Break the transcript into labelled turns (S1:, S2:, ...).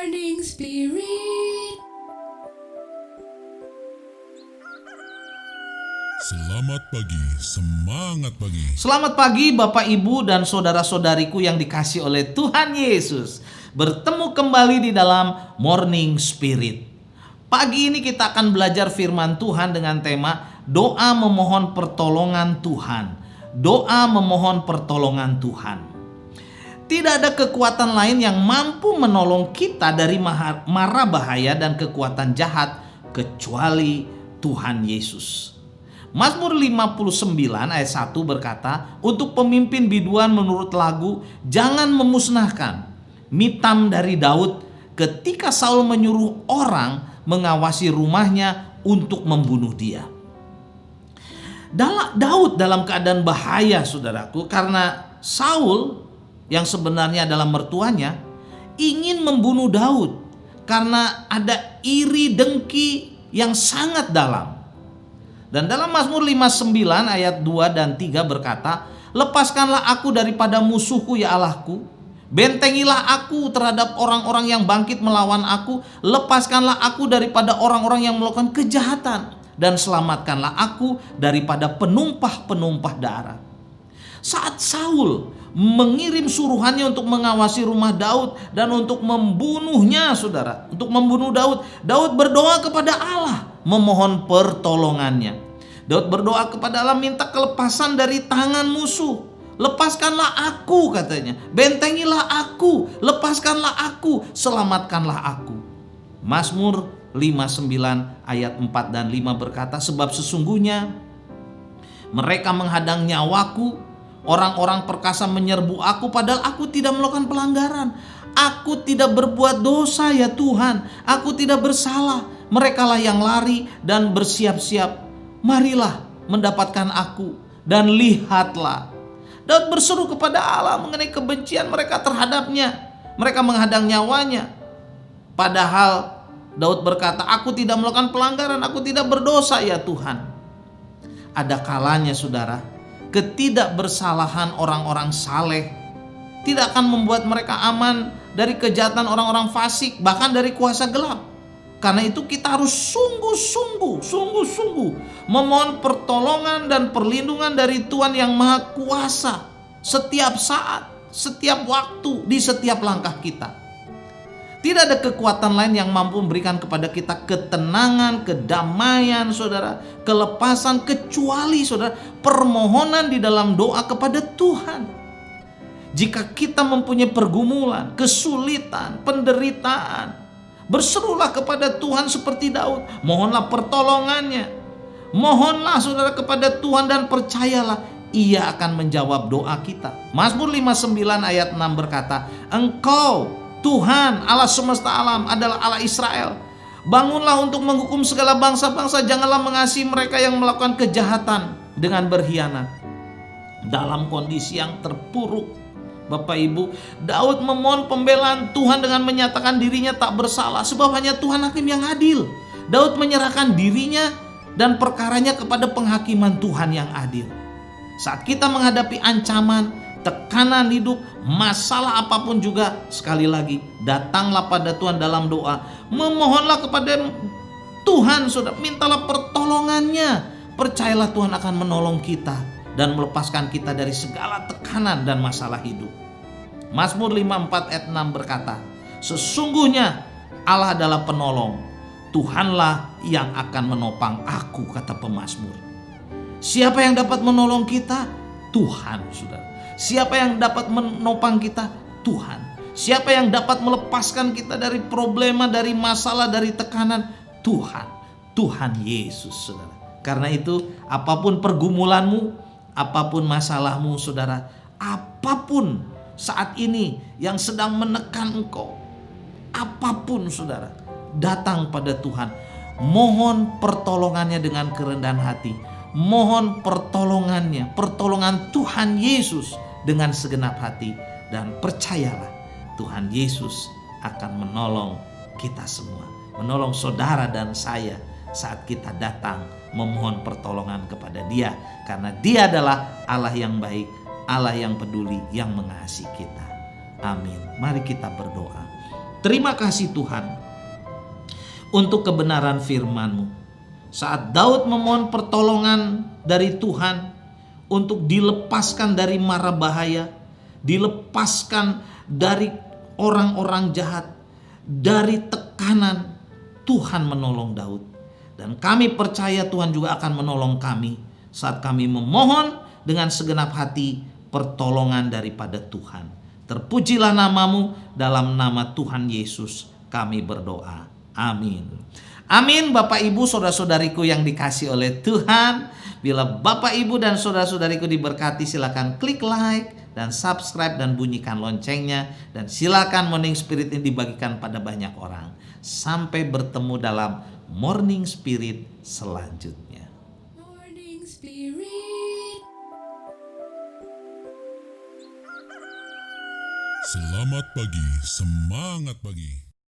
S1: Morning Spirit.
S2: Selamat pagi, semangat pagi.
S3: Selamat pagi Bapak Ibu dan saudara-saudariku yang dikasih oleh Tuhan Yesus. Bertemu kembali di dalam Morning Spirit. Pagi ini kita akan belajar firman Tuhan dengan tema doa memohon pertolongan Tuhan. Doa memohon pertolongan Tuhan. Tidak ada kekuatan lain yang mampu menolong kita dari mara bahaya dan kekuatan jahat kecuali Tuhan Yesus. Mazmur 59 ayat 1 berkata, untuk pemimpin biduan menurut lagu, jangan memusnahkan. Mitam dari Daud ketika Saul menyuruh orang mengawasi rumahnya untuk membunuh dia. Daud dalam keadaan bahaya, saudaraku, karena Saul yang sebenarnya adalah mertuanya ingin membunuh Daud karena ada iri dengki yang sangat dalam. Dan dalam Mazmur 59 ayat 2 dan 3 berkata, lepaskanlah aku daripada musuhku ya Allahku, bentengilah aku terhadap orang-orang yang bangkit melawan aku, lepaskanlah aku daripada orang-orang yang melakukan kejahatan, dan selamatkanlah aku daripada penumpah-penumpah darah. Saat Saul mengirim suruhannya untuk mengawasi rumah Daud dan untuk membunuhnya, saudara, untuk membunuh Daud, Daud berdoa kepada Allah memohon pertolongannya. Daud berdoa kepada Allah minta kelepasan dari tangan musuh. Lepaskanlah aku, katanya, bentengilah aku, lepaskanlah aku, selamatkanlah aku. Mazmur 59 ayat 4 dan 5 berkata, sebab sesungguhnya mereka menghadang nyawaku, orang-orang perkasa menyerbu aku, padahal aku tidak melakukan pelanggaran. Aku tidak berbuat dosa ya Tuhan, aku tidak bersalah. Merekalah yang lari dan bersiap-siap, marilah mendapatkan aku dan lihatlah. Daud berseru kepada Allah mengenai kebencian mereka terhadapnya. Mereka menghadang nyawanya. Padahal Daud berkata, aku tidak melakukan pelanggaran, aku tidak berdosa ya Tuhan. Ada kalanya, saudara, ketidakbersalahan orang-orang saleh tidak akan membuat mereka aman dari kejahatan orang-orang fasik, bahkan dari kuasa gelap. Karena itu kita harus sungguh-sungguh memohon pertolongan dan perlindungan dari Tuhan yang Maha Kuasa setiap saat, setiap waktu, di setiap langkah kita. Tidak ada kekuatan lain yang mampu memberikan kepada kita ketenangan, kedamaian, saudara, kelepasan, kecuali, saudara, permohonan di dalam doa kepada Tuhan. Jika kita mempunyai pergumulan, kesulitan, penderitaan, berserulah kepada Tuhan seperti Daud. Mohonlah pertolongannya. Mohonlah, saudara, kepada Tuhan dan percayalah Ia akan menjawab doa kita. Mazmur 59 ayat 6 berkata, engkau Tuhan Allah semesta alam adalah Allah Israel. Bangunlah untuk menghukum segala bangsa-bangsa, janganlah mengasihi mereka yang melakukan kejahatan dengan berkhianat. Dalam kondisi yang terpuruk, Bapak Ibu, Daud memohon pembelaan Tuhan dengan menyatakan dirinya tak bersalah, sebab hanya Tuhan hakim yang adil. Daud menyerahkan dirinya dan perkaranya kepada penghakiman Tuhan yang adil. Saat kita menghadapi ancaman, tekanan hidup, masalah apapun juga, sekali lagi, datanglah pada Tuhan dalam doa. Memohonlah kepada Tuhan, saudara, mintalah pertolongannya. Percayalah Tuhan akan menolong kita dan melepaskan kita dari segala tekanan dan masalah hidup. Mazmur 54 ayat 6 berkata, sesungguhnya Allah adalah penolong, Tuhanlah yang akan menopang aku, kata pemazmur. Siapa yang dapat menolong kita? Tuhan, saudara. Siapa yang dapat menopang kita? Tuhan. Siapa yang dapat melepaskan kita dari problema, dari masalah, dari tekanan? Tuhan. Tuhan Yesus, saudara. Karena itu, apapun pergumulanmu, apapun masalahmu, saudara, apapun saat ini yang sedang menekan engkau, apapun, saudara, datang pada Tuhan. Mohon pertolongannya dengan kerendahan hati. Mohon pertolongannya, pertolongan Tuhan Yesus dengan segenap hati. Dan percayalah, Tuhan Yesus akan menolong kita semua, menolong saudara dan saya saat kita datang memohon pertolongan kepada Dia, karena Dia adalah Allah yang baik, Allah yang peduli, yang mengasihi kita. Amin. Mari kita berdoa. Terima kasih Tuhan untuk kebenaran firman-Mu. Saat Daud memohon pertolongan dari Tuhan untuk dilepaskan dari mara bahaya, dilepaskan dari orang-orang jahat, dari tekanan, Tuhan menolong Daud. Dan kami percaya Tuhan juga akan menolong kami saat kami memohon dengan segenap hati pertolongan daripada Tuhan. Terpujilah namamu, dalam nama Tuhan Yesus kami berdoa. Amin. Amin. Bapak Ibu saudara-saudariku yang dikasih oleh Tuhan. Bila Bapak Ibu dan saudara-saudariku diberkati, silakan klik like dan subscribe dan bunyikan loncengnya. Dan silakan Morning Spirit ini dibagikan pada banyak orang. Sampai bertemu dalam Morning Spirit selanjutnya.
S1: Morning Spirit.
S2: Selamat pagi, semangat pagi.